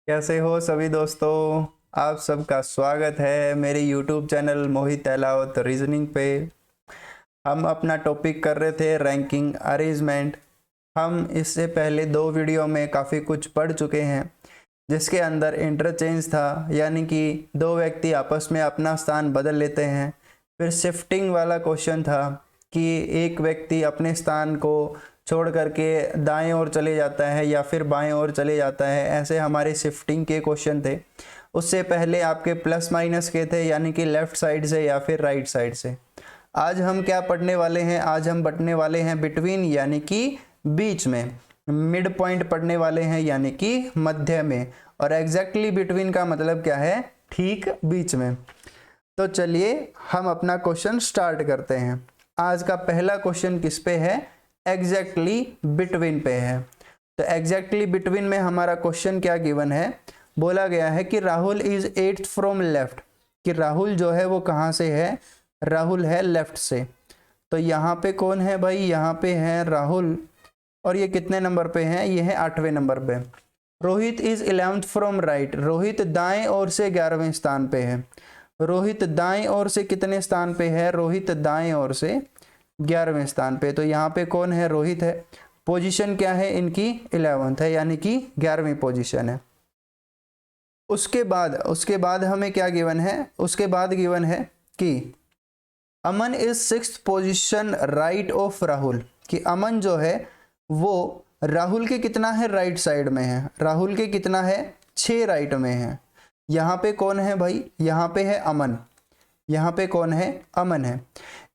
कैसे हो सभी दोस्तों। आप सबका स्वागत है मेरे YouTube चैनल मोहित अहलावत रीजनिंग पे। हम अपना टॉपिक कर रहे थे रैंकिंग अरेंजमेंट। हम इससे पहले 2 वीडियो में काफ़ी कुछ पढ़ चुके हैं, जिसके अंदर इंटरचेंज था, यानी कि 2 व्यक्ति आपस में अपना स्थान बदल लेते हैं। फिर शिफ्टिंग वाला क्वेश्चन था कि एक व्यक्ति अपने स्थान को छोड़ करके दाएं ओर चले जाता है या फिर बाएं ओर चले जाता है। ऐसे हमारे शिफ्टिंग के क्वेश्चन थे। उससे पहले आपके प्लस माइनस के थे, यानी कि लेफ़्ट साइड से या फिर राइट साइड से। आज हम क्या पढ़ने वाले हैं? आज हम पढ़ने वाले हैं बिटवीन, यानी कि बीच में। मिड पॉइंट पढ़ने वाले हैं, यानी कि मध्य में। और एग्जैक्टली बिटवीन का मतलब क्या है? ठीक बीच में। तो चलिए हम अपना क्वेश्चन स्टार्ट करते हैं। आज का पहला क्वेश्चन किस पे है? एग्जैक्टली बिटवीन पे है। तो एग्जैक्टली बिटवीन में हमारा क्वेश्चन क्या गिवन है? बोला गया है कि Rahul is 8th from left, कि राहुल जो है वो कहाँ से है? राहुल है लेफ्ट से। तो यहाँ पे कौन है भाई? यहाँ पे है राहुल। और ये कितने नंबर पे है? ये है 8वें नंबर पे। Rohit is 11th from right, Rohit दाएं ओर से 11वें स्थान पे है। रोहित दाएं ओर से कितने स्थान पे है? रोहित दाएं ओर से 11वें स्थान पे। तो यहाँ पे कौन है? रोहित है। पोजीशन क्या है इनकी? 11th है, यानी कि 11वीं पोजीशन है। उसके बाद हमें क्या गिवन है? उसके बाद गिवन है कि Aman is 6th position right of Rahul, कि अमन जो है वो राहुल के कितना है? राइट साइड में है। राहुल के कितना है? 6 राइट में है। यहाँ पे कौन है भाई? यहाँ पे है अमन। यहाँ पे कौन है? अमन है।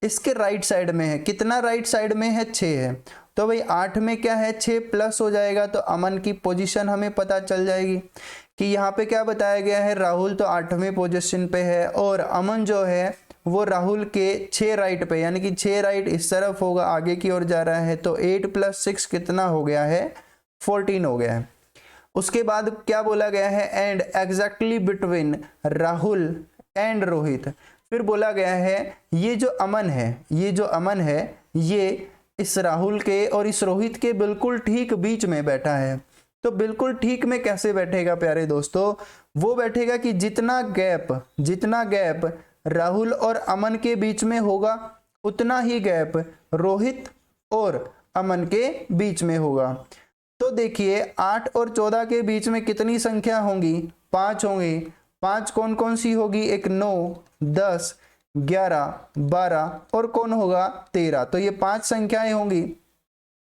इसके राइट साइड में है। कितना राइट साइड में है? 6 है। तो भाई 8 में क्या है? 6 प्लस हो जाएगा, तो अमन की पोजीशन हमें पता चल जाएगी कि यहाँ पे क्या बताया गया है? राहुल तो 8वें पोजीशन पे है और अमन जो है वो राहुल के 6 राइट पे, यानी कि 6 राइट इस तरफ होगा, आगे की ओर जा रहा है। तो 8 + 6 कितना हो गया है? 14 हो गया है। उसके बाद क्या बोला गया है? And exactly between Rahul and Rohit. फिर बोला गया है ये जो अमन है ये इस राहुल के और इस रोहित के बिल्कुल ठीक बीच में बैठा है। तो बिल्कुल ठीक में कैसे बैठेगा प्यारे दोस्तों? वो बैठेगा कि जितना गैप राहुल और अमन के बीच में होगा, उतना ही गैप रोहित और अमन के बीच में होगा। तो देखिए 8 और 14 के बीच में कितनी संख्या होंगी? 5 होंगी। 5 कौन कौन सी होगी? एक 9, 10, 11, 12 और कौन होगा? 13। तो ये 5 संख्याएं होंगी।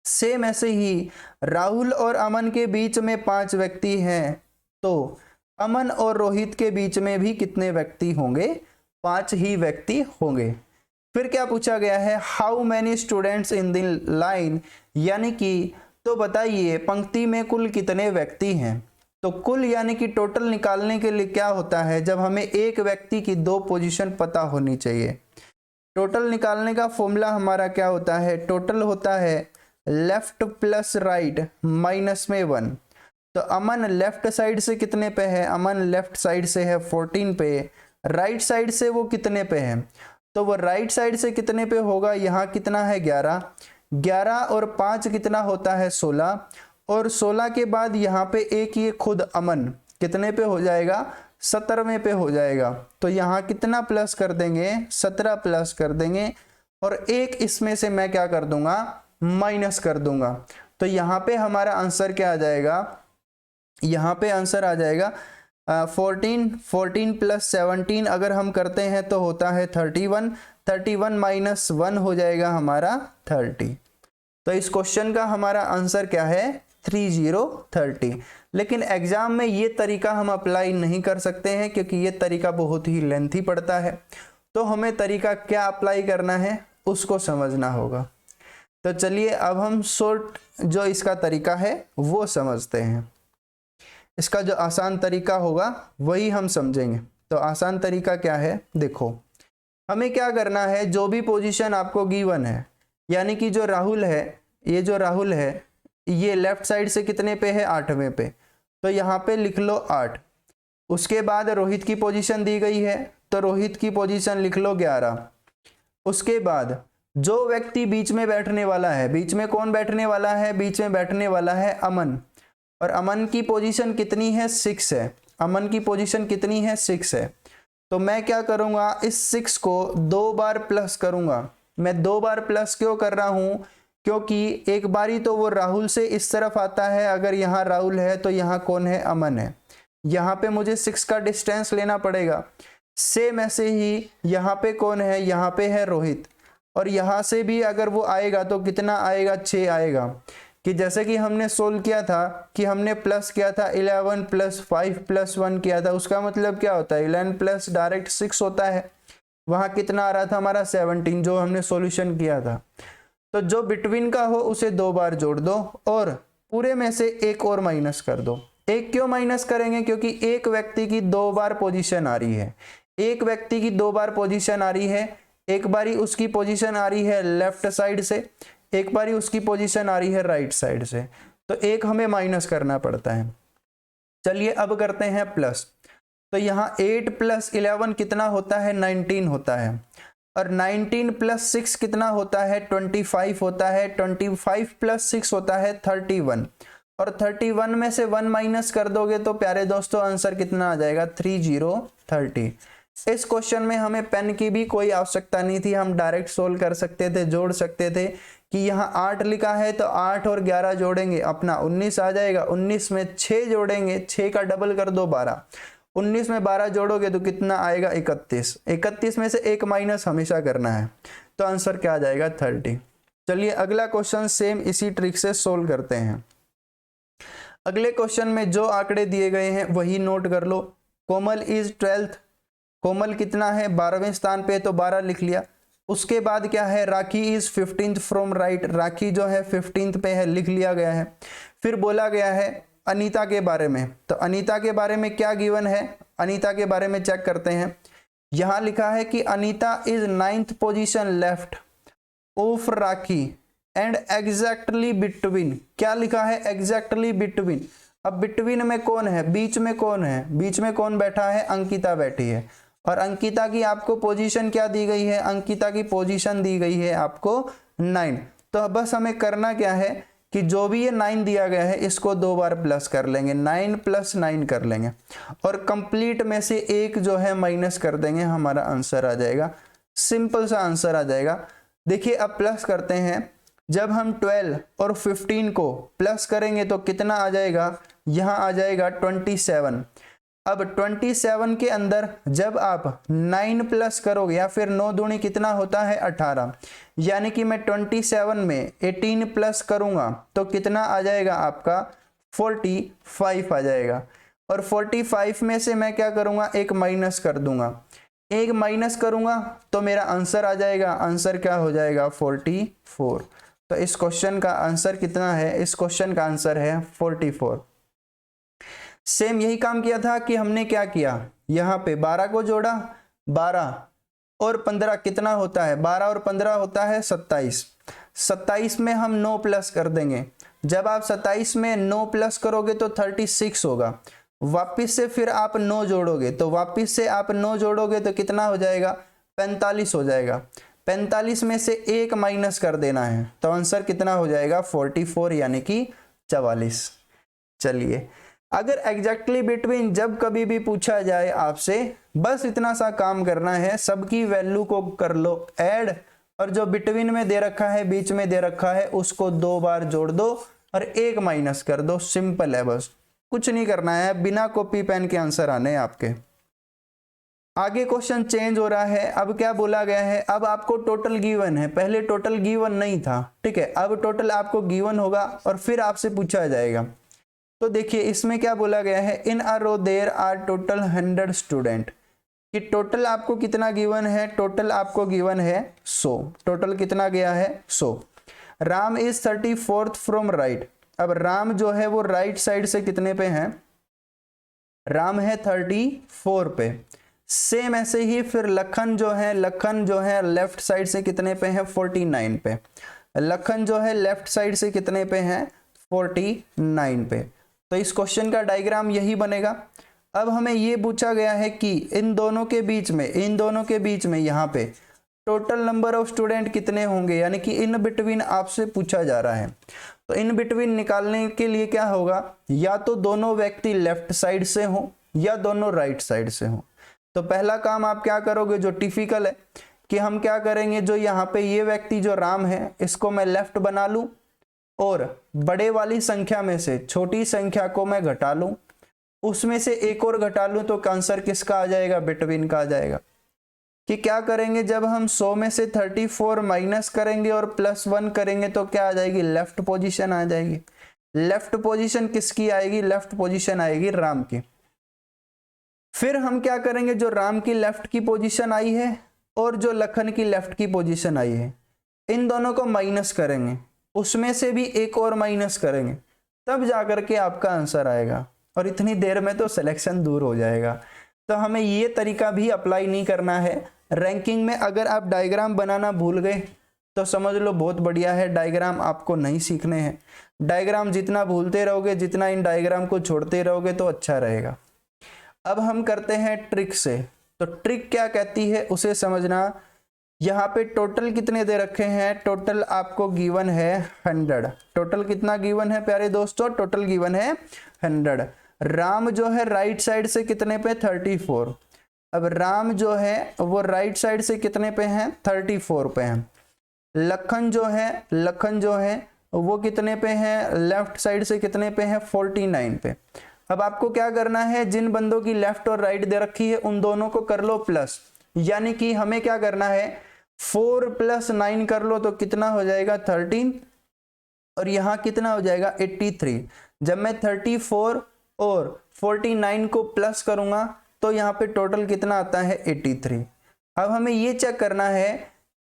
सेम ऐसे ही राहुल और अमन के बीच में 5 व्यक्ति हैं, तो अमन और रोहित के बीच में भी कितने व्यक्ति होंगे? 5 ही व्यक्ति होंगे। फिर क्या पूछा गया है? How many students in the line, यानी कि तो बताइए पंक्ति में कुल कितने व्यक्ति हैं? तो कुल यानी कि टोटल निकालने के लिए क्या होता है? जब हमें एक व्यक्ति की 2 पोजीशन पता होनी चाहिए। टोटल निकालने का फॉर्मूला हमारा क्या होता है? टोटल होता है लेफ्ट प्लस राइट माइनस में 1। तो अमन लेफ्ट साइड से कितने पे है? अमन लेफ्ट साइड से है 14 पे। राइट साइड से वो कितने पे है? तो वो राइट साइड से कितने पे होगा? यहाँ कितना है? 11। 11 और 5 कितना होता है? 16। और 16 के बाद यहाँ पे एक ये खुद अमन कितने पे हो जाएगा? 17वें पे हो जाएगा। तो यहाँ कितना प्लस कर देंगे? 17 प्लस कर देंगे। और एक इसमें से मैं क्या कर दूंगा? माइनस कर दूंगा। तो यहाँ पे हमारा आंसर क्या आ जाएगा? यहाँ पे आंसर आ जाएगा 14 + 17 अगर हम करते हैं तो होता है 31। 31 - 1 हो जाएगा हमारा 30। तो इस क्वेश्चन का हमारा आंसर क्या है? 30। लेकिन एग्जाम में ये तरीका हम अप्लाई नहीं कर सकते हैं, क्योंकि ये तरीका बहुत ही लेंथी पड़ता है। तो हमें तरीका क्या अप्लाई करना है उसको समझना होगा। तो चलिए अब हम शॉर्ट जो इसका तरीका है वो समझते हैं। इसका जो आसान तरीका होगा वही हम समझेंगे। तो आसान तरीका क्या है? देखो हमें क्या करना है, जो भी पोजीशन आपको गिवन है, यानी कि जो राहुल है ये लेफ्ट साइड से कितने पे है? 8वें पे। तो यहाँ पे लिख लो 8। उसके बाद रोहित की पोजीशन दी गई है, तो रोहित की पोजीशन लिख लो 11। उसके बाद जो व्यक्ति बीच में बैठने वाला है, बीच में कौन बैठने वाला है? बीच में बैठने वाला है अमन। और अमन की पोजीशन कितनी है, 6 है। अमन की पोजीशन कितनी है, 6 है। तो मैं क्या करूँगा, इस 6 को 2 बार प्लस करूँगा। मैं 2 बार प्लस क्यों कर रहा हूँ, क्योंकि एक बारी तो वो राहुल से इस तरफ आता है, अगर यहाँ राहुल है तो यहाँ कौन है, अमन है। यहाँ पे मुझे 6 का डिस्टेंस लेना पड़ेगा। सेम ऐसे ही यहाँ पे कौन है, यहाँ पे है रोहित, और यहाँ से भी अगर वो आएगा तो कितना आएगा, 6 आएगा। कि जैसे कि हमने सोल्व किया था कि हमने प्लस किया था 11 + 5 + 1 किया था, उसका मतलब क्या होता है, 11 प्लस डायरेक्ट 6 होता है। वहाँ कितना आ रहा था हमारा, 17, जो हमने सॉल्यूशन किया था। तो जो बिटवीन का हो उसे 2 बार जोड़ दो और पूरे में से एक और माइनस कर दो। एक क्यों माइनस करेंगे, क्योंकि एक व्यक्ति की 2 बार पोजीशन आ रही है। एक व्यक्ति की 2 बार पोजीशन आ रही है। एक बारी उसकी पोजीशन आ रही है लेफ्ट साइड से, एक बारी उसकी पोजीशन आ रही है राइट साइड से, तो एक हमें माइनस करना पड़ता है। चलिए अब करते हैं प्लस। तो यहाँ 8 + 11 कितना होता है, 19 होता है। और 19 + 6 कितना होता है, 25 होता है। 25 + 6 होता है 31। और 31 में से 1 माइनस कर दोगे तो प्यारे दोस्तों आंसर कितना आ जाएगा, 3030। इस क्वेश्चन में हमें पेन की भी कोई आवश्यकता नहीं थी, हम डायरेक्ट सोल्व कर सकते थे, जोड़ सकते थे। कि यहाँ 8 लिखा है तो 8 और 11 जोड़ेंगे अपना 19 आ जाएगा। 19 में 6 जोड़ेंगे, 6 का डबल कर दो 12। 19 में 12 जोड़ोगे तो कितना आएगा, 31। 31 में से एक माइनस हमेशा करना है, तो आंसर क्या आ जाएगा, 30। चलिए अगला क्वेश्चन सेम इसी ट्रिक से सोल्व करते हैं। अगले क्वेश्चन में जो आंकड़े दिए गए हैं वही नोट कर लो। कोमल इज 12th, कोमल कितना है, 12वें स्थान पे, तो 12 लिख लिया। उसके बाद क्या है, राखी इज 15th फ्रॉम राइट, राखी जो है 15th पे है, लिख लिया गया है। फिर बोला गया है अनीता के बारे में, तो अनीता के बारे में क्या गिवन है, अनीता के बारे में चेक करते हैं। यहाँ लिखा है कि Anita is 9th position left of rakhi and exactly between, क्या लिखा है, एग्जैक्टली बिटवीन। अब बिटवीन में कौन है, बीच में कौन है, बीच में कौन बैठा है, अंकिता बैठी है। और अंकिता की आपको पोजीशन क्या दी गई है, अंकिता की पोजीशन दी गई है आपको 9। तो बस हमें करना क्या है कि जो भी ये 9 दिया गया है इसको 2 बार प्लस कर लेंगे, 9 + 9 कर लेंगे और कंप्लीट में से एक जो है माइनस कर देंगे, हमारा आंसर आ जाएगा। सिंपल सा आंसर आ जाएगा। देखिए अब प्लस करते हैं। जब हम 12 और 15 को प्लस करेंगे तो कितना आ जाएगा, यहाँ आ जाएगा 27। अब 27 के अंदर जब आप 9 प्लस करोगे या फिर 9 दूनी कितना होता है, 18, यानी कि मैं 27 में 18 प्लस करूंगा तो कितना आ जाएगा आपका, 45 आ जाएगा। और 45 में से मैं क्या करूंगा, एक माइनस कर दूंगा। एक माइनस करूंगा तो मेरा आंसर आ जाएगा, आंसर क्या हो जाएगा, 44। तो इस क्वेश्चन का आंसर कितना है, इस क्वेश्चन का आंसर है 44। सेम यही काम किया था कि हमने क्या किया, यहाँ पे 12 को जोड़ा, 12 और 15 कितना होता है, 12 और 15 होता है 27। 27 में हम 9 प्लस कर देंगे। जब आप 27 में 9 प्लस करोगे तो 36 होगा। वापिस से फिर आप 9 जोड़ोगे, तो वापिस से आप 9 जोड़ोगे तो कितना हो जाएगा, 45 हो जाएगा। 45 में से एक माइनस कर देना है, तो आंसर कितना हो जाएगा, 44 यानी कि 44। चलिए अगर एग्जैक्टली बिटवीन जब कभी भी पूछा जाए आपसे, बस इतना सा काम करना है, सबकी वैल्यू को कर लो ऐड, और जो बिटवीन में दे रखा है, बीच में दे रखा है, उसको 2 बार जोड़ दो और एक माइनस कर दो। सिंपल है, बस कुछ नहीं करना है, बिना कॉपी पेन के आंसर आने आपके। आगे क्वेश्चन चेंज हो रहा है। अब क्या बोला गया है, अब आपको टोटल गिवन है, पहले टोटल गिवन नहीं था, ठीक है। अब टोटल आपको गिवन होगा और फिर आपसे पूछा जाएगा। तो देखिए इसमें क्या बोला गया है, इन अ रो देयर आर टोटल 100 स्टूडेंट, कि टोटल आपको कितना गिवन है, टोटल आपको गिवन है 100। टोटल कितना गया है, 100। Ram is 34th from right. अब राम जो है वो राइट साइड से कितने पे है, राम है 34 पे। सेम ऐसे ही फिर लखन जो है लेफ्ट साइड से कितने पे है, 49 पे। लखन जो है लेफ्ट साइड से कितने पे है, 49 पे। तो इस क्वेश्चन का डायग्राम यही बनेगा। अब हमें ये पूछा गया है कि इन दोनों के बीच में यहाँ पे टोटल नंबर ऑफ स्टूडेंट कितने होंगे, यानी कि इन बिटवीन आपसे पूछा जा रहा है। तो इन बिटवीन निकालने के लिए क्या होगा, या तो दोनों व्यक्ति लेफ्ट साइड से हो या दोनों राइट साइड से हो। तो पहला काम आप क्या करोगे, जो टिपिकल है कि हम क्या करेंगे, जो यहाँ पे ये व्यक्ति जो राम है इसको मैं लेफ्ट बना लूं और बड़े वाली संख्या में से छोटी संख्या को मैं घटा लूं, उसमें से एक और घटा लूं, तो आंसर किसका आ जाएगा, बिटवीन का आ जाएगा। कि क्या करेंगे, जब हम 100 में से 34 माइनस करेंगे और +1 करेंगे तो क्या आ जाएगी, लेफ्ट पोजीशन आ जाएगी। लेफ्ट पोजीशन किसकी आएगी, लेफ्ट पोजीशन आएगी राम की। फिर हम क्या करेंगे, जो राम की लेफ्ट की पोजीशन आई है और जो लखन की लेफ्ट की पोजीशन आई है, इन दोनों को माइनस करेंगे, उसमें से भी एक और माइनस करेंगे, तब जाकर के आपका आंसर आएगा। और इतनी देर में तो सिलेक्शन दूर हो जाएगा। तो हमें ये तरीका भी अप्लाई नहीं करना है रैंकिंग में। अगर आप डायग्राम बनाना भूल गए तो समझ लो बहुत बढ़िया है, डायग्राम आपको नहीं सीखने हैं। डायग्राम जितना भूलते रहोगे, जितना इन डायग्राम को छोड़ते रहोगे तो अच्छा रहेगा। अब हम करते हैं ट्रिक से। तो ट्रिक क्या कहती है उसे समझना। यहाँ पे टोटल कितने दे रखे हैं, टोटल आपको गिवन है 100। टोटल कितना गिवन है प्यारे दोस्तों, टोटल गिवन है 100। राम जो है राइट साइड से कितने पे, 34। अब राम जो है वो राइट साइड से कितने पे हैं, 34 पे हैं। लखन जो है वो कितने पे हैं, लेफ्ट साइड से कितने पे हैं, 49 पे। अब आपको क्या करना है, जिन बंदों की लेफ्ट और राइट दे रखी है उन दोनों को कर लो प्लस, यानी कि हमें क्या करना है, 4 + 9 कर लो तो कितना हो जाएगा 13, और यहाँ कितना हो जाएगा 83। जब मैं 34 और 49 को प्लस करूंगा तो यहाँ पे टोटल कितना आता है 83। अब हमें ये चेक करना है,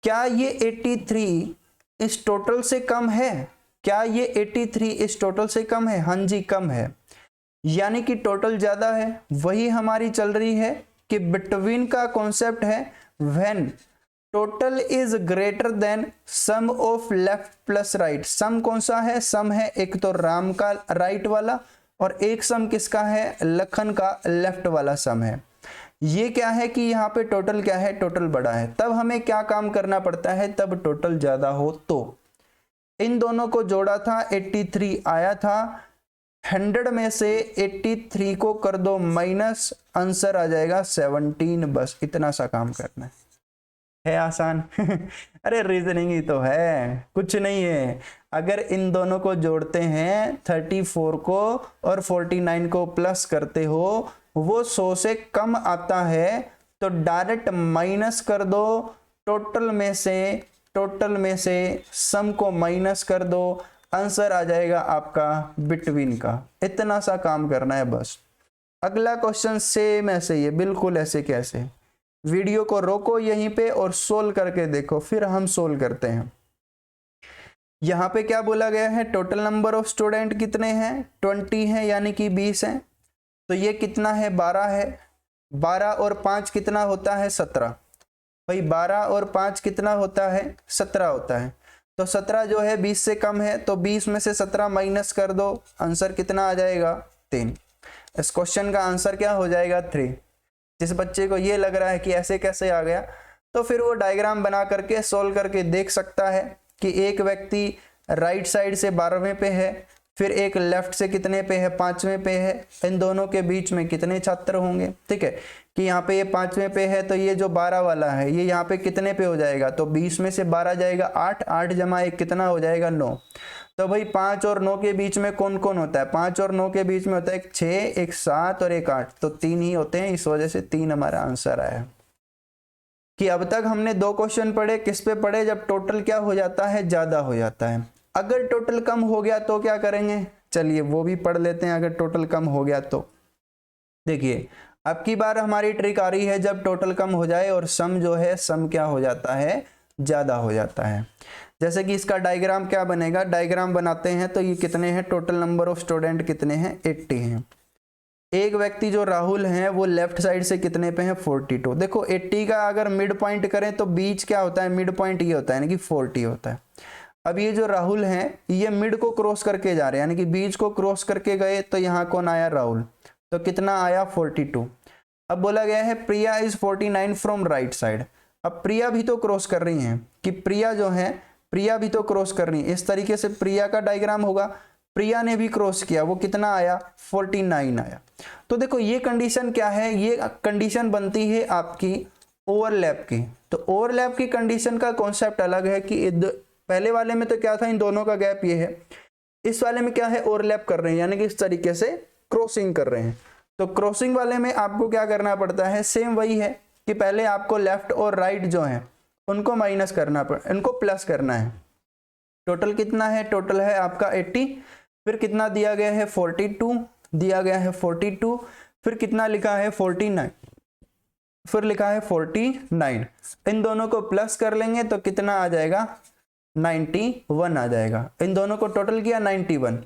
क्या ये 83 इस टोटल से कम है, क्या ये 83 इस टोटल से कम है, हाँ जी कम है, यानी कि टोटल ज्यादा है। वही हमारी चल रही है कि बिटवीन का कॉन्सेप्ट है, when total is greater than sum of left plus right. Sum कौन सा है, सम है एक तो राम का राइट वाला और एक सम किसका है, लखन का लेफ्ट वाला सम है। ये क्या है कि यहाँ पे टोटल क्या है, टोटल बड़ा है। तब हमें क्या काम करना पड़ता है, तब टोटल ज्यादा हो तो इन दोनों को जोड़ा था 83 आया था, 100 में से 83 को कर दो माइनस, आंसर आ जाएगा 17। बस इतना सा काम करना है आसान अरे रीजनिंग ही तो है, कुछ नहीं है। अगर इन दोनों को जोड़ते हैं 34 को और 49 को प्लस करते हो, वो 100 से कम आता है तो डायरेक्ट माइनस कर दो, टोटल में से सम को माइनस कर दो, आंसर आ जाएगा आपका बिटवीन का। इतना सा काम करना है बस। अगला क्वेश्चन सेम ऐसे ही है, बिल्कुल ऐसे कैसे। वीडियो को रोको यहीं पे और सोल्व करके देखो, फिर हम सोल्व करते हैं। यहाँ पे क्या बोला गया है, टोटल नंबर ऑफ स्टूडेंट कितने हैं, 20 हैं, यानी कि 20 हैं। तो ये कितना है, 12 है। 12 और 5 कितना होता है, 17। भाई 12 और 5 कितना होता है, 17 होता है। तो 17 जो है 20 से कम है, तो 20 में से 17 माइनस कर दो, आंसर कितना आ जाएगा, 3। इस क्वेश्चन का आंसर क्या हो जाएगा, 3। जिस बच्चे को ये लग रहा है कि ऐसे कैसे आ गया, तो फिर वो डायग्राम बना करके सोल्व करके देख सकता है कि एक व्यक्ति राइट साइड से 12वें पे है, फिर एक लेफ्ट से कितने पे है, 5वें पे है। इन दोनों के बीच में कितने छात्र होंगे, ठीक है, कि यहाँ पे ये 5वें पे है, तो ये जो 12 वाला है ये यहाँ पे कितने पे हो जाएगा, तो 20 में से 12 जाएगा 8, 8 + 1 कितना हो जाएगा, 9। तो भाई 5 और 9 के बीच में कौन कौन होता है, 5 और 9 के बीच में होता है एक 6, एक 7 और एक 8, तो 3 ही होते हैं। इस वजह से 3 हमारा आंसर आया। कि अब तक हमने 2 क्वेश्चन पढ़े, किस पे पढ़े, जब टोटल क्या हो जाता है, ज्यादा हो जाता है। अगर टोटल कम हो गया तो क्या करेंगे, चलिए वो भी पढ़ लेते हैं। अगर टोटल कम हो गया तो देखिए, अब की बार हमारी ट्रिक आ रही है, जब टोटल कम हो जाए और सम जो है, सम क्या हो जाता है, ज्यादा हो जाता है। जैसे कि इसका डायग्राम क्या बनेगा, डायग्राम बनाते हैं तो ये कितने हैं, टोटल नंबर ऑफ स्टूडेंट कितने हैं, 80 हैं। एक व्यक्ति जो राहुल हैं वो लेफ्ट साइड से कितने पे हैं, 42। देखो 80 का अगर मिड पॉइंट करें तो बीच क्या होता है, मिड पॉइंट ये होता है, यानी कि 40 होता है। अब ये जो राहुल हैं ये मिड को क्रॉस करके जा रहे हैं, यानी कि बीच को क्रॉस करके गए, तो यहाँ कौन आया, राहुल, तो कितना आया, 42। अब बोला गया है प्रिया इज 49 फ्रॉम राइट साइड। अब प्रिया भी तो क्रॉस कर रही हैं, कि प्रिया जो है प्रिया भी तो क्रॉस करनी है, इस तरीके से प्रिया का डायग्राम होगा, प्रिया ने भी क्रॉस किया, वो कितना आया 49 आया। तो देखो ये कंडीशन क्या है, ये कंडीशन बनती है आपकी ओवरलैप की। तो ओवरलैप की कंडीशन का कॉन्सेप्ट अलग है कि पहले वाले में तो क्या था, इन दोनों का गैप ये है, इस वाले में क्या है, ओवरलैप कर रहे हैं, यानी कि इस तरीके से क्रॉसिंग कर रहे हैं। तो क्रॉसिंग वाले में आपको क्या करना पड़ता है, सेम वही है कि पहले आपको लेफ्ट और राइट जो है उनको माइनस करना इनको प्लस करना है। टोटल कितना है, टोटल है आपका 80, फिर कितना दिया गया है 42, दिया गया है 42, फिर कितना लिखा है 49, फिर लिखा है 49। इन दोनों को प्लस कर लेंगे तो कितना आ जाएगा 91 आ जाएगा। इन दोनों को टोटल किया 91।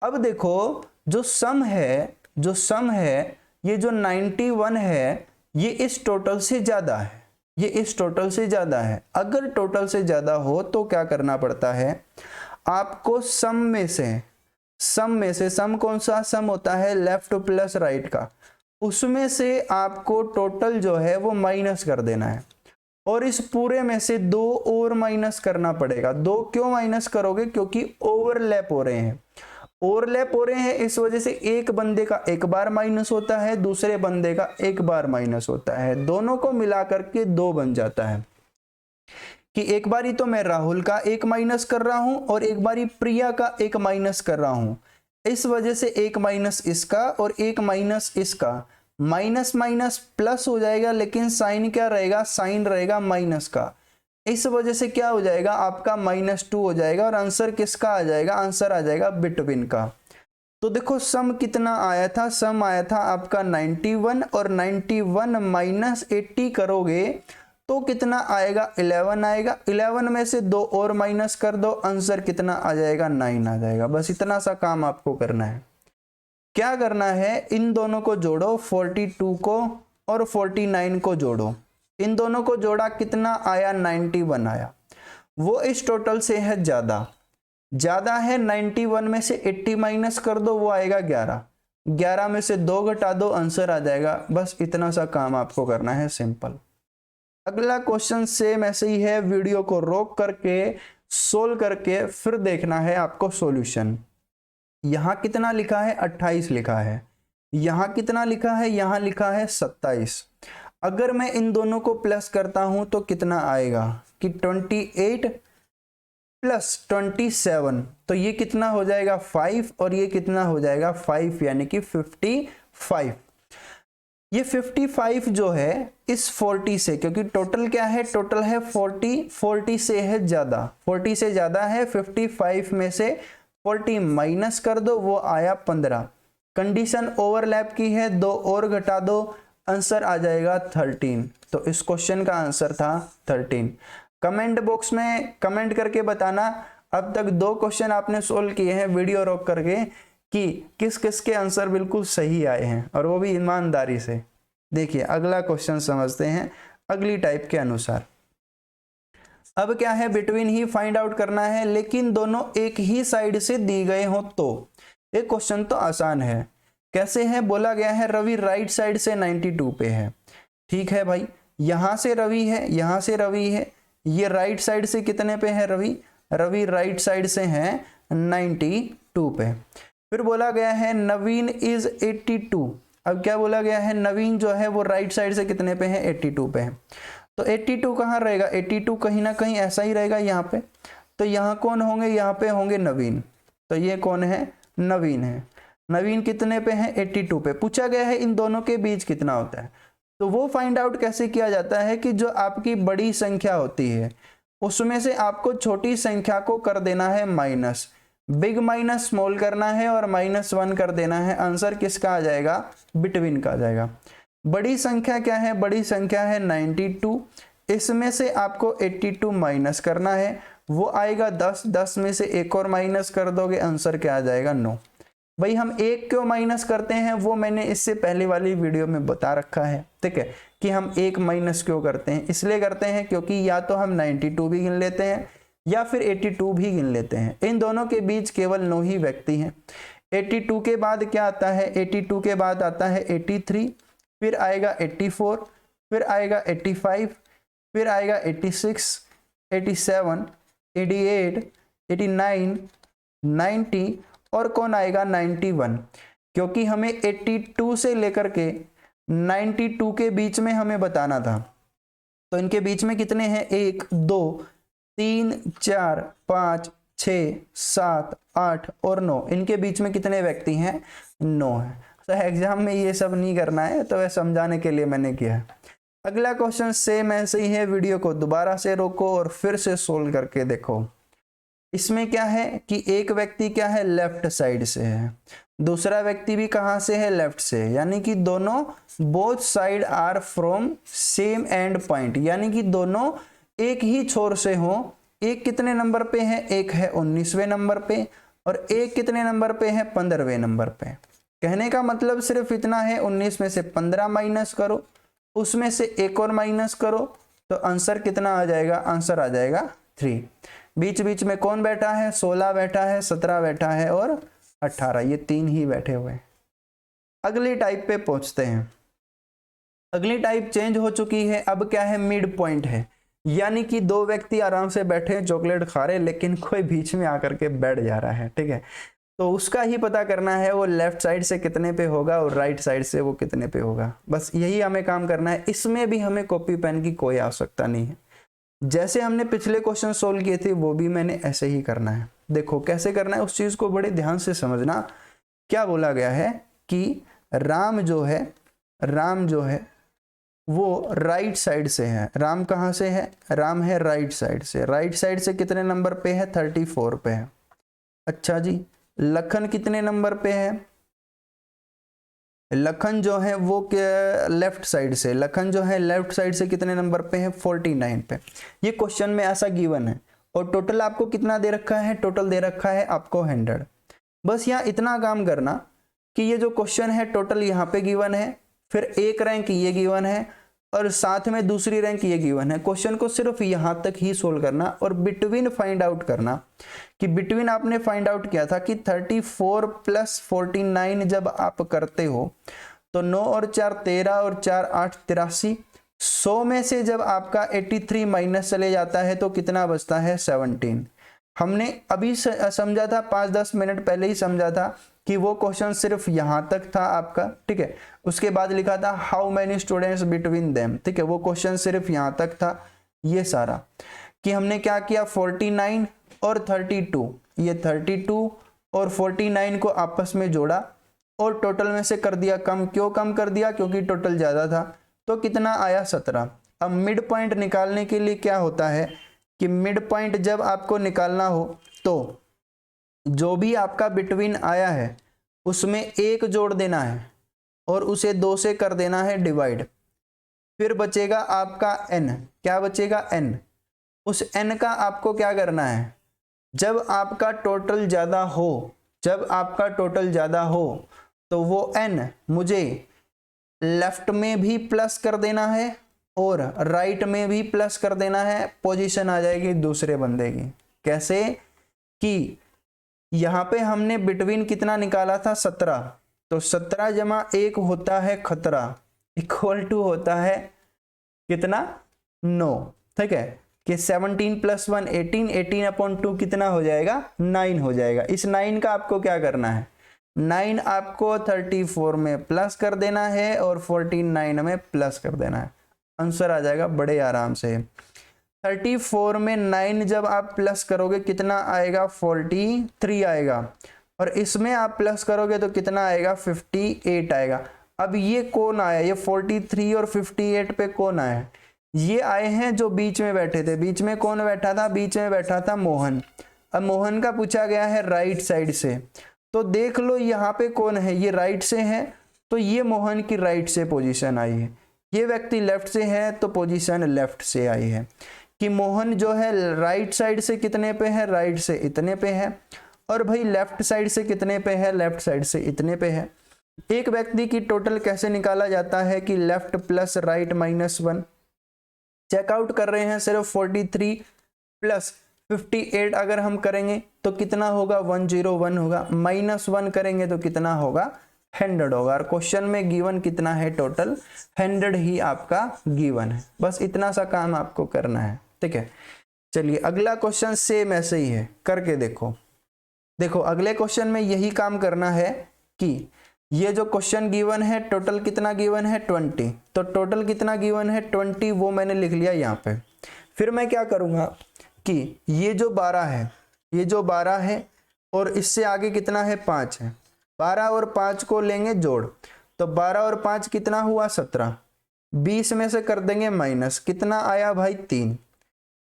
अब देखो जो सम है, जो सम है, ये जो 91 है ये इस टोटल से ज्यादा है, ये इस टोटल से ज्यादा है। अगर टोटल से ज्यादा हो तो क्या करना पड़ता है आपको, सम में से, सम कौन सा सम होता है, लेफ्ट प्लस राइट का, उसमें से आपको टोटल जो है वो माइनस कर देना है, और इस पूरे में से 2 और माइनस करना पड़ेगा। 2 क्यों माइनस करोगे, क्योंकि ओवरलैप हो रहे हैं, ओवरलैप हो रहे हैं, इस वजह से एक बंदे का एक बार माइनस होता है, दूसरे बंदे का एक बार माइनस होता है, दोनों को मिला करके 2 बन जाता है। कि एक बारी तो मैं राहुल का एक माइनस कर रहा हूं और एक बारी प्रिया का एक माइनस कर रहा हूं, इस वजह से एक माइनस इसका और एक माइनस इसका, माइनस माइनस प्लस हो जाएगा, लेकिन साइन क्या रहेगा, साइन रहेगा माइनस का। इस वजह से क्या हो जाएगा आपका -2 हो जाएगा, और आंसर किसका आ जाएगा, आंसर आ जाएगा बिटवीन का। तो देखो सम कितना आया था, सम आया था आपका 91, और 91 माइनस 80 करोगे तो कितना आएगा 11 आएगा। 11 में से 2 और माइनस कर दो, आंसर कितना आ जाएगा 9 आ जाएगा। बस इतना सा काम आपको करना है। क्या करना है, इन दोनों को जोड़ो, 42 को और 49 को जोड़ो, इन दोनों को जोड़ा कितना आया 91 आया। वो इस टोटल से है ज्यादा, ज्यादा है, 91 में से 80 माइनस कर दो, वो आएगा 11, 11 में से 2 घटा दो, आंसर आ जाएगा। बस इतना सा काम आपको करना है, सिंपल। अगला क्वेश्चन सेम ऐसे ही है, वीडियो को रोक करके सोल्व करके फिर देखना है आपको सॉल्यूशन। यहां कितना लिखा है 28 लिखा है, यहां कितना लिखा है, यहां लिखा है 27। अगर मैं इन दोनों को प्लस करता हूं तो कितना आएगा कि 28 प्लस 27, तो ये कितना हो जाएगा 5, और ये कितना हो जाएगा 5, यानी कि 55। ये 55 जो है इस 40 से, क्योंकि टोटल क्या है, टोटल है 40, 40 से है ज्यादा, 40 से ज्यादा है, 55 में से 40 माइनस कर दो, वो आया 15। कंडीशन ओवरलैप की है, 2 और घटा दो, आंसर आ जाएगा 13। तो इस क्वेश्चन का आंसर था 13। कमेंट बॉक्स में कमेंट करके बताना अब तक 2 क्वेश्चन आपने सोल्व किए हैं वीडियो रोक करके, कि किस किस के आंसर बिल्कुल सही आए हैं, और वो भी ईमानदारी से। देखिए अगला क्वेश्चन समझते हैं अगली टाइप के अनुसार। अब क्या है, बिटवीन ही फाइंड आउट करना है, लेकिन दोनों एक ही साइड से दी गए हो तो। ये क्वेश्चन तो आसान है। कैसे है, बोला गया है रवि राइट साइड से 92 पे है। ठीक है भाई, यहां से रवि है, यहां से रवि है, ये राइट साइड से कितने पे है रवि, रवि राइट साइड से है 92 पे। फिर बोला गया है नवीन इज 82। अब क्या बोला गया है, नवीन जो है वो राइट साइड से कितने पे है 82 पे है। तो 82 कहाँ रहेगा, 82 कहीं ना कहीं ऐसा ही रहेगा यहाँ पे। तो यहाँ कौन होंगे, यहाँ पे होंगे नवीन। तो ये कौन है, नवीन है। नवीन कितने पे है 82 पे। पूछा गया है इन दोनों के बीच कितना होता है। तो वो फाइंड आउट कैसे किया जाता है कि जो आपकी बड़ी संख्या होती है उसमें से आपको छोटी संख्या को कर देना है माइनस, बिग माइनस स्मॉल करना है और -1 कर देना है। आंसर किसका आ जाएगा, बिटवीन का आ जाएगा। बड़ी संख्या क्या है, बड़ी संख्या है 92, इसमें से आपको 82 माइनस करना है, वो आएगा 10, 10 में से एक और माइनस कर दोगे, आंसर क्या आ जाएगा 9। भाई हम एक क्यों माइनस करते हैं वो मैंने इससे पहले वाली वीडियो में बता रखा है, ठीक है, कि हम एक माइनस क्यों करते हैं। इसलिए करते हैं क्योंकि या तो हम 92 भी गिन लेते हैं या फिर 82 भी गिन लेते हैं। इन दोनों के बीच केवल 9 ही व्यक्ति हैं। 82 के बाद क्या आता है, 82 के बाद आता है 83, फिर आएगा 84, फिर आएगा 85, फिर आएगा 86, 87, 88, 89, 90 और कौन आएगा 91, क्योंकि हमें 82 से लेकर के 92 के बीच में हमें बताना था। तो इनके बीच में कितने हैं, 1 2 3 4 5 6 7 8 और 9, इनके बीच में कितने व्यक्ति हैं, 9 है। तो एग्जाम में ये सब नहीं करना है, तो वह समझाने के लिए मैंने किया है। अगला क्वेश्चन सेम ऐसे ही है, वीडियो को दोबारा से रोको और फिर से सोल्व करके देखो। इसमें क्या है कि एक व्यक्ति क्या है, लेफ्ट साइड से है, दूसरा व्यक्ति भी कहां से है, लेफ्ट से, यानी कि दोनों both side are from same end point, यानी कि दोनों एक ही छोर से हो। एक कितने नंबर पे है, एक है 19वें नंबर पे और एक कितने नंबर पे है, 15वें नंबर पे। कहने का मतलब सिर्फ इतना है, 19 में से 15 माइनस करो, उसमें से एक और माइनस करो, तो आंसर कितना आ जाएगा, आंसर आ जाएगा 3। बीच बीच में कौन बैठा है, 16 बैठा है, 17 बैठा है और 18, ये 3 ही बैठे हुए हैं। अगली टाइप पे पहुंचते हैं। अगली टाइप चेंज हो चुकी है, अब क्या है, मिड पॉइंट है, यानी कि दो व्यक्ति आराम से बैठे हैं, चॉकलेट खा रहे, लेकिन कोई बीच में आकर के बैठ जा रहा है, ठीक है। तो उसका ही पता करना है, वो लेफ्ट साइड से कितने पे होगा और राइट साइड से वो कितने पे होगा, बस यही हमें काम करना है। इसमें भी हमें कॉपी पेन की कोई आवश्यकता नहीं है, जैसे हमने पिछले क्वेश्चन सोल्व किए थे वो भी मैंने ऐसे ही करना है। देखो कैसे करना है, उस चीज को बड़े ध्यान से समझना। क्या बोला गया है कि राम जो है वो राइट साइड से है। राम कहाँ से है, राम है राइट साइड से। राइट साइड से कितने नंबर पे है, 34 पे है। अच्छा जी, लखन कितने नंबर पे है, लखन जो है वो लेफ्ट साइड से, लखन जो है लेफ्ट साइड से कितने नंबर पे है, 49 पे। ये क्वेश्चन में ऐसा गिवन है और टोटल आपको कितना दे रखा है, टोटल दे रखा है आपको 100। बस यहाँ इतना काम करना कि ये जो क्वेश्चन है टोटल यहाँ पे गिवन है, फिर एक रैंक ये गिवन है और साथ में दूसरी रैंक ये गिवन है। क्वेश्चन को सिर्फ यहाँ तक ही सोल्व करना और बिटवीन फाइंड आउट करना कि बिटवीन आपने फाइंड आउट किया था कि 34 + 49 जब आप करते हो तो 9 और 4 13 और 4 8 83। 100 में से जब आपका 83 माइनस चले जाता है तो कितना बचता है, 17। हमने अभी समझा था, 5-10 मिनट पहले ही समझा था कि वो क्वेश्चन सिर्फ यहां तक था आपका, ठीक है। उसके बाद लिखा था how many students between them, ठीक है। वो क्वेश्चन सिर्फ यहां तक था। ये सारा कि हमने क्या किया, 49 और 32, ये 32 और 49 को आपस में जोड़ा और टोटल में से कर दिया कम। क्यों कम कर दिया, क्योंकि टोटल ज्यादा था। तो कितना आया, 17। अब मिड पॉइंट निकालने के लिए क्या होता है कि मिड पॉइंट जब आपको निकालना हो तो जो भी आपका बिटवीन आया है उसमें 1 जोड़ देना है और उसे 2 से कर देना है डिवाइड। फिर बचेगा आपका n, क्या बचेगा, n। उस n का आपको क्या करना है, जब आपका टोटल ज्यादा हो, तो वो n मुझे लेफ्ट में भी प्लस कर देना है और राइट में भी प्लस कर देना है। पोजीशन आ जाएगी दूसरे बंदे की। कैसे कि यहां पे हमने बिटवीन कितना निकाला था, 17, तो 17 जमा 1 होता है खतरा, इक्वल टू होता है कितना, 9, ठीक है। कि 17 + 1 18, 18/2 कितना हो जाएगा, 9 हो जाएगा। इस 9 का आपको क्या करना है, 9 आपको 34 में प्लस कर देना है और 49 में प्लस कर देना है। आंसर आ जाएगा बड़े आराम से। 34 में 9 जब आप प्लस करोगे कितना आएगा, 43 आएगा और इसमें आप प्लस करोगे तो कितना आएगा, 58 आएगा। अब ये कौन आया, ये 43 और 58 पे कौन आया, ये आए हैं जो बीच में बैठे थे। बीच में कौन बैठा था, बीच में बैठा था मोहन। अब मोहन का पूछा गया है राइट साइड से, तो देख लो यहाँ पे कौन है, ये राइट से है, तो ये मोहन की राइट से पोजीशन आई है। ये व्यक्ति लेफ्ट से है तो पोजीशन लेफ्ट से आई है कि मोहन जो है राइट साइड से कितने पे है, राइट से इतने पे है, और भाई लेफ्ट साइड से कितने पे है, लेफ्ट साइड से इतने पे है। एक व्यक्ति की टोटल कैसे निकाला जाता है कि लेफ्ट प्लस राइट -1। चेकआउट कर रहे हैं सिर्फ 43 + 58 अगर हम करेंगे तो कितना होगा, 101 होगा। -1 करेंगे तो कितना होगा, 100 होगा। और क्वेश्चन में गिवन कितना है, टोटल 100 ही आपका गिवन है। बस इतना सा काम आपको करना है, ठीक है। चलिए अगला क्वेश्चन सेम ऐसे ही है, करके देखो। देखो अगले क्वेश्चन में यही काम करना है कि ये जो क्वेश्चन गिवन है टोटल कितना गिवन है 20, तो टोटल कितना गिवन है 20 वो मैंने लिख लिया यहाँ पे। फिर मैं क्या करूँगा कि ये जो 12 है, ये जो 12 है और इससे आगे कितना है 5 है, 12 और 5 को लेंगे जोड़, तो 12 और 5 कितना हुआ 17, 20 में से कर देंगे माइनस, कितना आया भाई 3,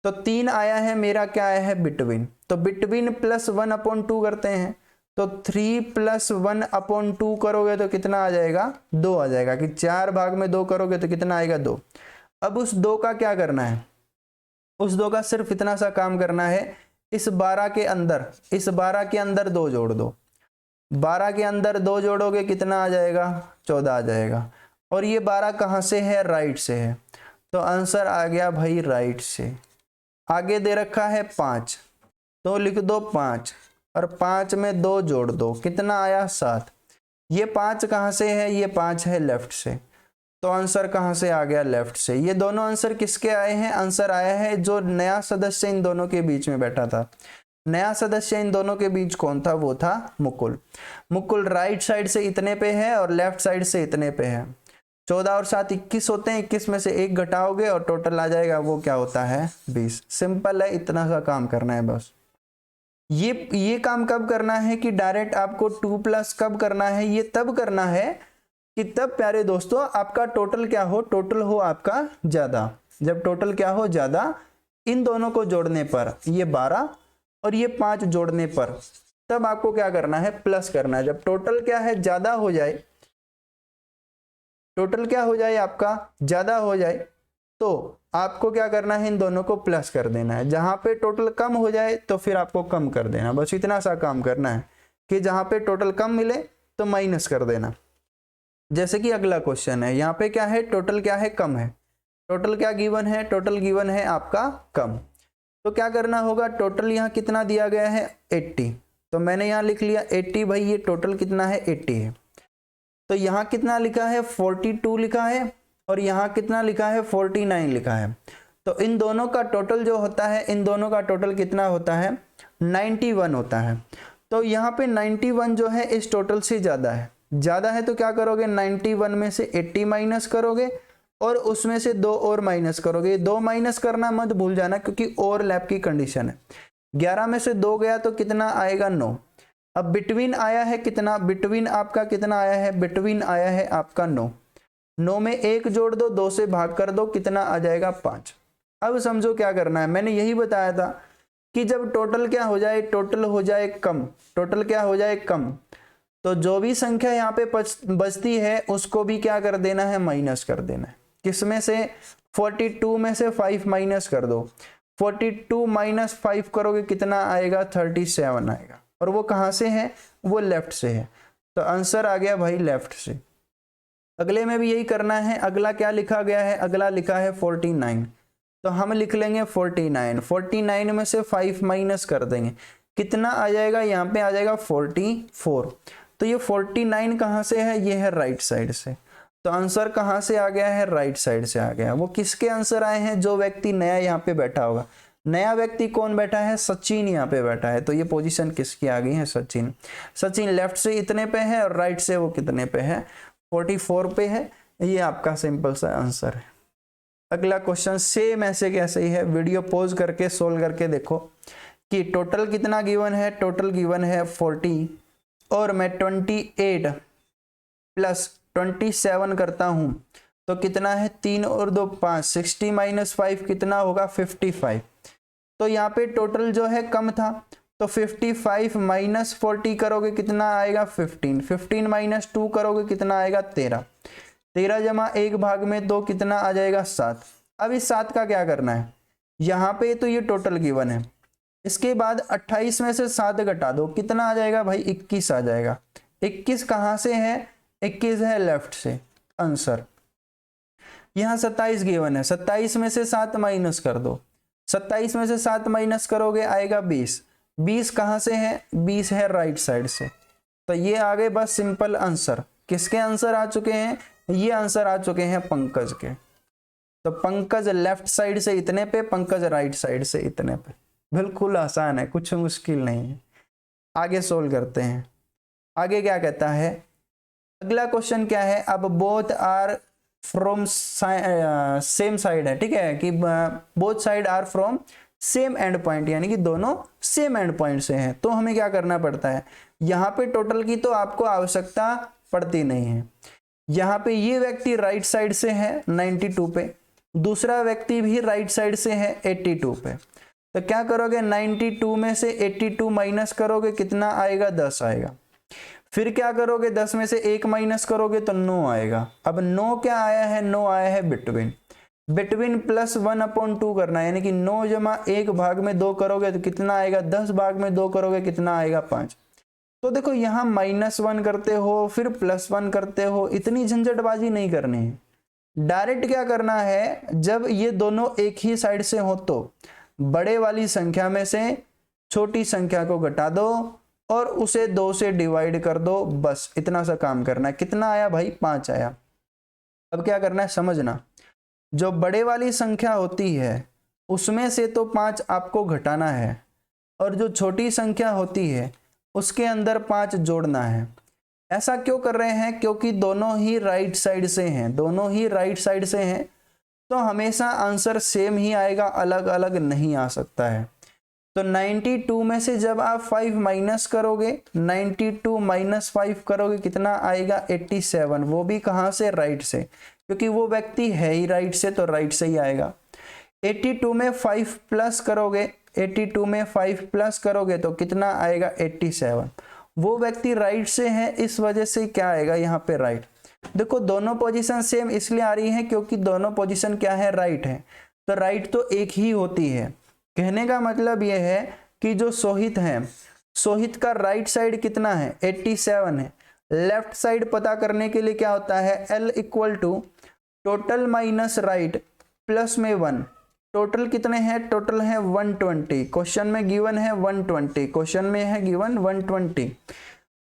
तो 3 आया है मेरा, क्या आया है बिटवीन, तो बिटवीन प्लस 1/2 करते हैं, तो 3 + 1/2 करोगे तो कितना आ जाएगा 2 आ जाएगा, कि 4 भाग में 2 करोगे तो कितना आएगा 2। अब उस 2 का क्या करना है, उस 2 का सिर्फ इतना सा काम करना है, इस 12 के अंदर, इस 12 के अंदर 2 जोड़ दो, 12 के अंदर 2 जोड़ोगे कितना आ जाएगा 14 आ जाएगा। और ये 12 कहाँ से है, राइट से है, तो आंसर आ गया भाई राइट से। आगे दे रखा है 5, तो लिख दो 5 और 5 में 2 जोड़ दो, कितना आया 7। ये 5 कहाँ से है, ये 5 है लेफ्ट से, तो आंसर कहाँ से आ गया लेफ्ट से। ये दोनों आंसर किसके आए हैं, आंसर आया है जो नया सदस्य इन दोनों के बीच में बैठा था। नया सदस्य इन दोनों के बीच कौन था, वो था मुकुल। मुकुल राइट साइड से इतने पे है और लेफ्ट साइड से इतने पे है। 14 और 7 21 होते हैं, 21 में से 1 घटाओगे और टोटल आ जाएगा, वो क्या होता है 20। सिंपल है, इतना सा काम करना है बस। ये काम कब करना है कि डायरेक्ट आपको 2+ कब करना है, ये तब करना है कि तब प्यारे दोस्तों आपका टोटल क्या हो, टोटल हो आपका ज्यादा। जब टोटल क्या हो ज्यादा, इन दोनों को जोड़ने पर, ये 12 और ये 5 जोड़ने पर, तब आपको क्या करना है प्लस करना है। जब टोटल क्या है ज्यादा हो जाए, टोटल क्या हो जाए आपका ज्यादा हो जाए, तो आपको क्या करना है इन दोनों को प्लस कर देना है। जहां पे टोटल कम हो जाए तो फिर आपको कम कर देना, बस इतना सा काम करना है कि जहां पे टोटल कम मिले तो माइनस कर देना। जैसे कि अगला क्वेश्चन है, यहाँ पे क्या है टोटल क्या है कम है, टोटल क्या गिवन है, टोटल गिवन है आपका कम। तो क्या करना होगा, टोटल यहाँ कितना दिया गया है 80, तो मैंने यहाँ लिख लिया 80, भाई ये टोटल कितना है 80 है। तो यहाँ कितना लिखा है 42 लिखा है और यहाँ कितना लिखा है 49 लिखा है। तो इन दोनों का टोटल जो होता है, इन दोनों का टोटल कितना होता है 91 होता है। तो यहाँ पे 91 जो है इस टोटल से ज़्यादा है, ज़्यादा है तो क्या करोगे 91 में से 80 माइनस करोगे और उसमें से 2 और माइनस करोगे। 2 माइनस करना मत भूल जाना क्योंकि ओवरलैप की कंडीशन है। 11 में से 2 गया तो कितना आएगा 9। अब बिटवीन आया है कितना, बिटवीन आपका कितना आया है, बिटवीन आया है आपका 9। 9 में 1 जोड़ दो, 2 से भाग कर दो, कितना आ जाएगा 5। अब समझो क्या करना है, मैंने यही बताया था कि जब टोटल क्या हो जाए, टोटल हो जाए कम, टोटल क्या हो जाए कम, तो जो भी संख्या यहाँ पे बचती है उसको भी क्या कर देना है माइनस कर देना है। किसमें से 42 में से 5 माइनस कर दो, 42 माइनस 5 करोगे कितना आएगा 37 आएगा। और वो कहाँ से है, वो लेफ्ट से है, तो आंसर आ गया भाई लेफ्ट से। अगले में भी यही करना है। अगला क्या लिखा गया है, अगला लिखा है 49, तो हम लिख लेंगे 49। 49 में से 5 माइनस कर देंगे, कितना आ जाएगा, यहाँ पे आ जाएगा 44। तो ये 49 कहाँ से है, ये है राइट साइड से। तो आंसर कहाँ से आ गया है, राइट साइड से आ गया। वो किसके आंसर आए हैं, जो व्यक्ति नया यहाँ पे बैठा होगा। नया व्यक्ति कौन बैठा है, सचिन यहाँ पे बैठा है, तो ये पोजीशन किसकी आ गई है, सचिन। सचिन लेफ्ट से इतने पे है और राइट से वो कितने पे है, 44 पे है। ये आपका सिंपल सा आंसर है। अगला क्वेश्चन सेम ऐसे कैसे ही है, वीडियो पॉज करके सोल्व करके देखो कि टोटल कितना गिवन है। टोटल गिवन है 40 और मैं 28 + 27 करता हूं तो कितना है 3 और 2 5, 60 - 5 कितना होगा 55। तो यहाँ पे टोटल जो है कम था, तो 55 - 40 करोगे कितना आएगा 15, 15 - 2 करोगे कितना आएगा 13, 13 जमा 1 भाग में 2 कितना आ जाएगा 7। अब इस 7 का क्या करना है, यहाँ पे तो ये टोटल गिवन है, इसके बाद 28 में से 7 घटा दो, कितना आ जाएगा भाई 21 आ जाएगा। 21 कहाँ से है, 21 है लेफ्ट से आंसर। यहाँ 27 गिवन है, 27 में से 7 माइनस कर दो, 27 में से 7 माइनस करोगे आएगा 20। 20 कहाँ से है, 20 है राइट साइड से। तो ये आ गए बस सिंपल आंसर। किसके आंसर आ चुके हैं, ये आंसर आ चुके हैं पंकज के। तो पंकज लेफ्ट साइड से इतने पे, पंकज राइट साइड से इतने पे। बिल्कुल आसान है, कुछ मुश्किल नहीं है। आगे सोल्व करते हैं। आगे क्या कहता है, अगला क्वेश्चन क्या है, अब both are from same side है, ठीक है, कि both side are from same end point, यानी कि दोनों सेम एंड पॉइंट से हैं। तो हमें क्या करना पड़ता है, यहाँ पे टोटल की तो आपको आवश्यकता पड़ती नहीं है। यहाँ पे ये व्यक्ति राइट साइड से है 92 पे, दूसरा व्यक्ति भी राइट साइड से है 82 पे। तो क्या करोगे, 92 में से 82 माइनस करोगे, कितना आएगा, 10 आएगा। फिर क्या करोगे, 10 में से 1 माइनस करोगे तो 9 आएगा। अब 9 क्या आया है, 9 आया है बिटवीन। बिटवीन प्लस 1/2 करना है, यानी कि 9 जमा 1 भाग में 2 करोगे तो कितना आएगा, 10 भाग में 2 करोगे कितना आएगा, 5। तो देखो यहाँ -1 करते हो, फिर +1 करते हो, इतनी झंझटबाजी नहीं करनी है। डायरेक्ट क्या करना है, जब ये दोनों एक ही साइड से हो तो बड़े वाली संख्या में से छोटी संख्या को घटा दो और उसे 2 से डिवाइड कर दो, बस इतना सा काम करना है। कितना आया भाई, 5 आया। अब क्या करना है समझना, जो बड़े वाली संख्या होती है उसमें से तो 5 आपको घटाना है, और जो छोटी संख्या होती है उसके अंदर 5 जोड़ना है। ऐसा क्यों कर रहे हैं, क्योंकि दोनों ही राइट साइड से हैं, दोनों ही राइट साइड से हैं, तो हमेशा आंसर सेम ही आएगा, अलग अलग नहीं आ सकता है। तो 92 में से जब आप 5 माइनस करोगे, 92 माइनस 5 करोगे, कितना आएगा, 87। वो भी कहाँ से, राइट से, क्योंकि वो व्यक्ति है ही राइट से, तो राइट से ही आएगा। 82 में 5 प्लस करोगे, 82 में 5 प्लस करोगे तो कितना आएगा, 87। वो व्यक्ति राइट से है, इस वजह से क्या आएगा यहाँ पे, राइट। देखो दोनों पोजीशन सेम इसलिए आ रही है क्योंकि दोनों पोजीशन क्या है, राइट है। तो राइट तो एक ही होती है। कहने का मतलब यह है कि जो सोहित है, सोहित का राइट साइड कितना है, 87 है। लेफ्ट साइड पता करने के लिए क्या होता है, L = total minus right plus में 1। टोटल कितने हैं, टोटल है 120। क्वेश्चन में गिवन है 120, क्वेश्चन में है गिवन 120।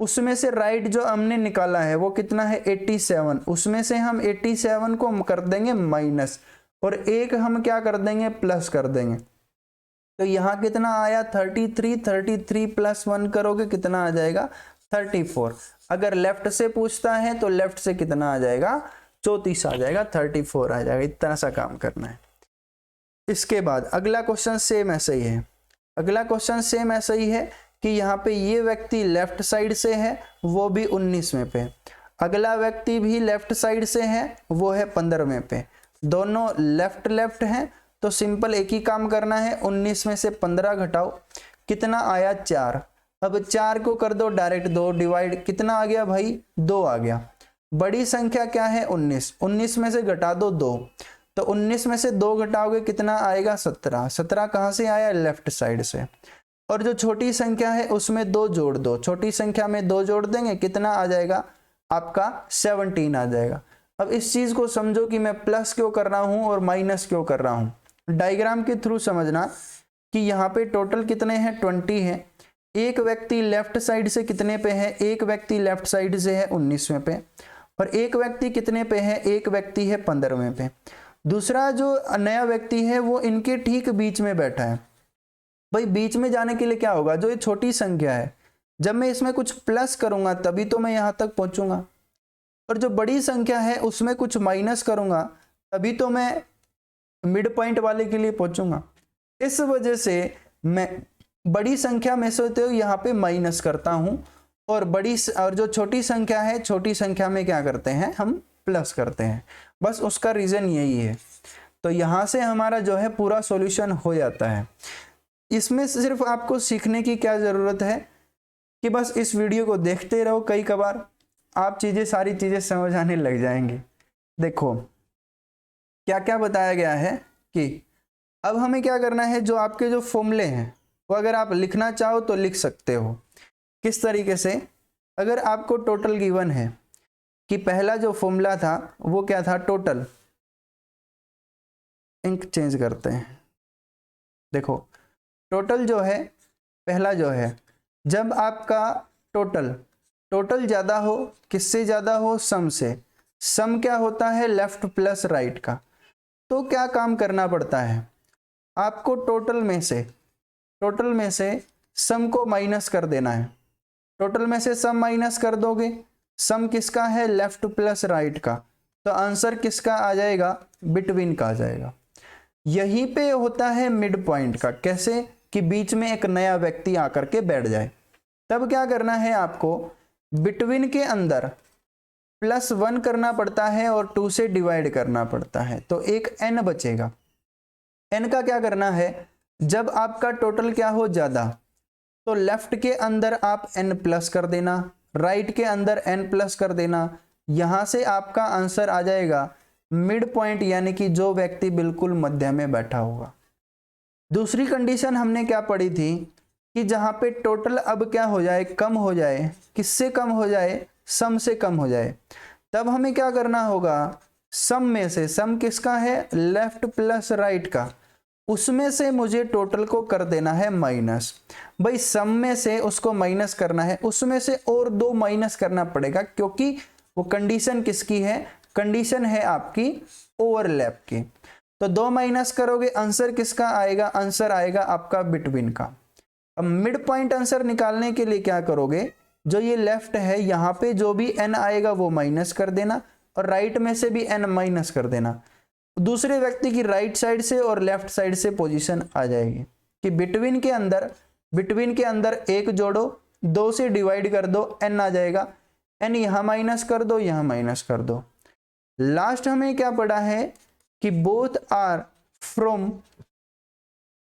उसमें से राइट जो हमने निकाला है वो कितना है, 87। उसमें से हम 87 को कर देंगे माइनस, और एक हम क्या कर देंगे, प्लस कर देंगे। तो यहाँ कितना आया, 33। 33 प्लस 1 करोगे कितना आ जाएगा, 34। अगर लेफ्ट से पूछता है तो लेफ्ट से कितना आ जाएगा, 34 आ जाएगा, 34 आ जाएगा। इतना सा काम करना है। इसके बाद अगला क्वेश्चन सेम ऐसा ही है। अगला क्वेश्चन सेम ऐसा ही है कि यहाँ पे ये व्यक्ति लेफ्ट साइड से है, वो भी 19वें पे। अगला व्यक्ति भी लेफ्ट साइड से है, वो है 15वें पे। दोनों लेफ्ट लेफ्ट हैं, तो सिंपल एक ही काम करना है, 19 में से 15 घटाओ, कितना आया, 4। अब 4 को कर दो डायरेक्ट 2 डिवाइड, कितना आ गया भाई, 2 आ गया। बड़ी संख्या क्या है, 19। 19 में से घटा दो 2, तो 19 में से 2 घटाओगे कितना आएगा, 17। 17 कहाँ से आया, लेफ्ट साइड से। और जो छोटी संख्या है उसमें 2 जोड़ दो, छोटी संख्या में 2 जोड़ देंगे, कितना आ जाएगा आपका, 17 आ जाएगा। अब इस चीज को समझो कि मैं प्लस क्यों कर रहा हूं और माइनस क्यों कर रहा हूं। डायग्राम के थ्रू समझना कि यहाँ पे टोटल कितने हैं, 20 हैं। एक व्यक्ति लेफ्ट साइड से कितने पे है, एक व्यक्ति लेफ्ट साइड से है 19वें पे, और एक व्यक्ति कितने पे है, एक व्यक्ति है 15वें पे। दूसरा जो नया व्यक्ति है वो इनके ठीक बीच में बैठा है। भाई बीच में जाने के लिए क्या होगा, जो ये छोटी संख्या है, जब मैं इसमें कुछ प्लस करूंगा तभी तो मैं यहां तक पहुंचूंगा, और जो बड़ी संख्या है उसमें कुछ माइनस करूंगा तभी तो मैं मिड पॉइंट वाले के लिए पहुंचूंगा। इस वजह से मैं बड़ी संख्या में से तो यहाँ पे माइनस करता हूं, और जो छोटी संख्या है, छोटी संख्या में क्या करते हैं, हम प्लस करते हैं। बस उसका रीजन यही है। तो यहां से हमारा जो है पूरा सॉल्यूशन हो जाता है। इसमें सिर्फ आपको सीखने की क्या जरूरत है कि बस इस वीडियो को देखते रहो, कई कबार आप सारी चीजें समझ आने लग जाएंगी। देखो क्या क्या बताया गया है कि अब हमें क्या करना है, जो आपके जो फॉर्मूले हैं वो अगर आप लिखना चाहो तो लिख सकते हो। किस तरीके से, अगर आपको टोटल गिवन है कि पहला जो फॉर्मूला था वो क्या था, टोटल, इंक चेंज करते हैं। देखो टोटल जो है, पहला जो है, जब आपका टोटल ज़्यादा हो, किससे ज़्यादा हो, सम से। सम क्या होता है, लेफ्ट प्लस राइट का। तो क्या काम करना पड़ता है, आपको टोटल में से सम को माइनस कर देना है। टोटल में से सम माइनस कर दोगे, सम किसका है, लेफ्ट प्लस राइट का, तो आंसर किसका आ जाएगा, बिटवीन का आ जाएगा। यहीं पे होता है मिड पॉइंट का। कैसे कि बीच में एक नया व्यक्ति आकर के बैठ जाए, तब क्या करना है आपको, बिटवीन के अंदर +1 करना पड़ता है और 2 से डिवाइड करना पड़ता है, तो एक n बचेगा। n का क्या करना है, जब आपका टोटल क्या हो ज्यादा, तो लेफ्ट के अंदर आप n प्लस कर देना, राइट के अंदर n प्लस कर देना। यहां से आपका आंसर आ जाएगा मिड पॉइंट, यानी कि जो व्यक्ति बिल्कुल मध्य में बैठा होगा। दूसरी कंडीशन हमने क्या पढ़ी थी कि जहां पे टोटल अब क्या हो जाए, कम हो जाए, किससे कम हो जाए, सम से कम हो जाए, तब हमें क्या करना होगा, सम में से, सम किसका है, लेफ्ट प्लस राइट का, उसमें से मुझे टोटल को कर देना है माइनस। भाई सम में से उसको माइनस करना है, उसमें से और 2 माइनस करना पड़ेगा, क्योंकि वो कंडीशन किसकी है, कंडीशन है आपकी ओवरलैप की। तो 2 माइनस करोगे, आंसर किसका आएगा, आंसर आएगा आपका बिटवीन का। अब मिड पॉइंट आंसर निकालने के लिए क्या करोगे, जो ये लेफ्ट है यहाँ पे जो भी n आएगा वो माइनस कर देना, और राइट में से भी n माइनस कर देना। दूसरे व्यक्ति की राइट साइड से और लेफ्ट साइड से पोजीशन आ जाएगी कि बिटवीन के अंदर 1 जोड़ो, 2 से डिवाइड कर दो, n आ जाएगा, n यहाँ माइनस कर दो, यहाँ माइनस कर दो। लास्ट हमें क्या पढ़ा है कि both are from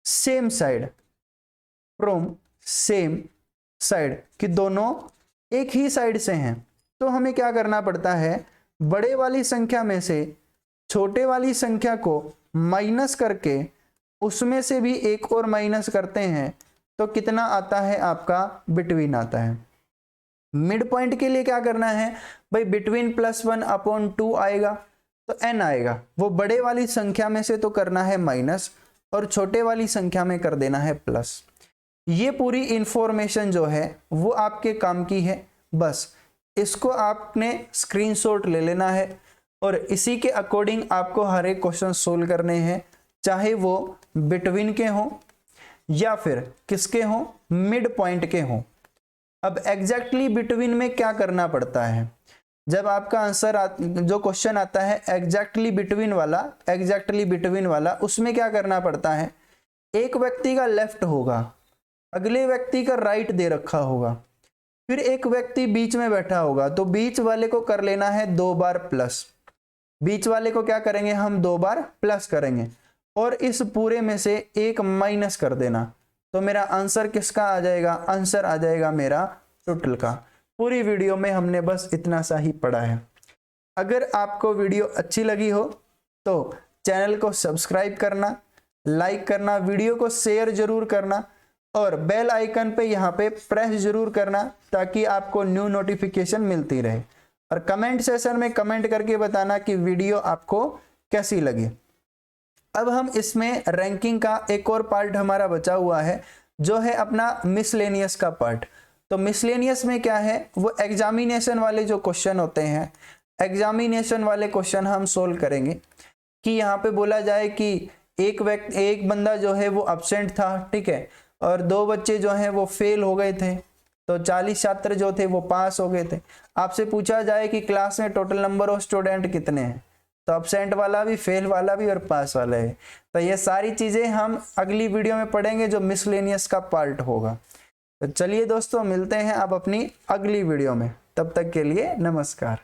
same side, कि दोनों एक ही साइड से हैं। तो हमें क्या करना पड़ता है, बड़े वाली संख्या में से छोटे वाली संख्या को माइनस करके उसमें से भी एक और माइनस करते हैं, तो कितना आता है आपका, बिटवीन आता है। मिड पॉइंट के लिए क्या करना है भाई, बिटवीन +1/2 आएगा तो n आएगा, वो बड़े वाली संख्या में से तो करना है माइनस और छोटे वाली संख्या में कर देना है प्लस। ये पूरी इंफॉर्मेशन जो है वो आपके काम की है, बस इसको आपने स्क्रीनशॉट ले लेना है और इसी के अकॉर्डिंग आपको हर एक क्वेश्चन सोल्व करने हैं, चाहे वो बिटवीन के हों या फिर किसके हों, मिड पॉइंट के हों। अब एग्जैक्टली बिटवीन में क्या करना पड़ता है, जब आपका आंसर जो क्वेश्चन आता है एग्जैक्टली बिटवीन वाला, उसमें क्या करना पड़ता है, एक व्यक्ति का लेफ्ट होगा, अगले व्यक्ति का राइट दे रखा होगा, फिर एक व्यक्ति बीच में बैठा होगा, तो बीच वाले को कर लेना है 2 बार प्लस। बीच वाले को क्या करेंगे हम, 2 बार प्लस करेंगे और इस पूरे में से एक माइनस कर देना, तो मेरा आंसर किसका आ जाएगा, आंसर आ जाएगा मेरा टोटल का। पूरी वीडियो में हमने बस इतना सा ही पढ़ा है। अगर आपको वीडियो अच्छी लगी हो तो चैनल को सब्सक्राइब करना, लाइक करना, वीडियो को शेयर जरूर करना और बेल आइकन पे यहाँ पे प्रेस जरूर करना, ताकि आपको न्यू नोटिफिकेशन मिलती रहे। और कमेंट सेशन में कमेंट करके बताना कि वीडियो आपको कैसी लगी। अब हम इसमें रैंकिंग का एक और पार्ट हमारा बचा हुआ है, जो है अपना मिसलेनियस का पार्ट। तो मिसलेनियस में क्या है, वो एग्जामिनेशन वाले जो क्वेश्चन होते हैं, एग्जामिनेशन वाले क्वेश्चन हम सोल्व करेंगे। कि यहाँ पे बोला जाए कि एक बंदा जो है वो अब्सेंट था, ठीक है, और 2 बच्चे जो हैं वो फेल हो गए थे, तो 40 छात्र जो थे वो पास हो गए थे। आपसे पूछा जाए कि क्लास में टोटल नंबर ऑफ स्टूडेंट कितने हैं, तो अब्सेंट वाला भी, फेल वाला भी और पास वाला है। तो ये सारी चीजें हम अगली वीडियो में पढ़ेंगे, जो मिसलेनियस का पार्ट होगा। तो चलिए दोस्तों, मिलते हैं अब अपनी अगली वीडियो में, तब तक के लिए नमस्कार।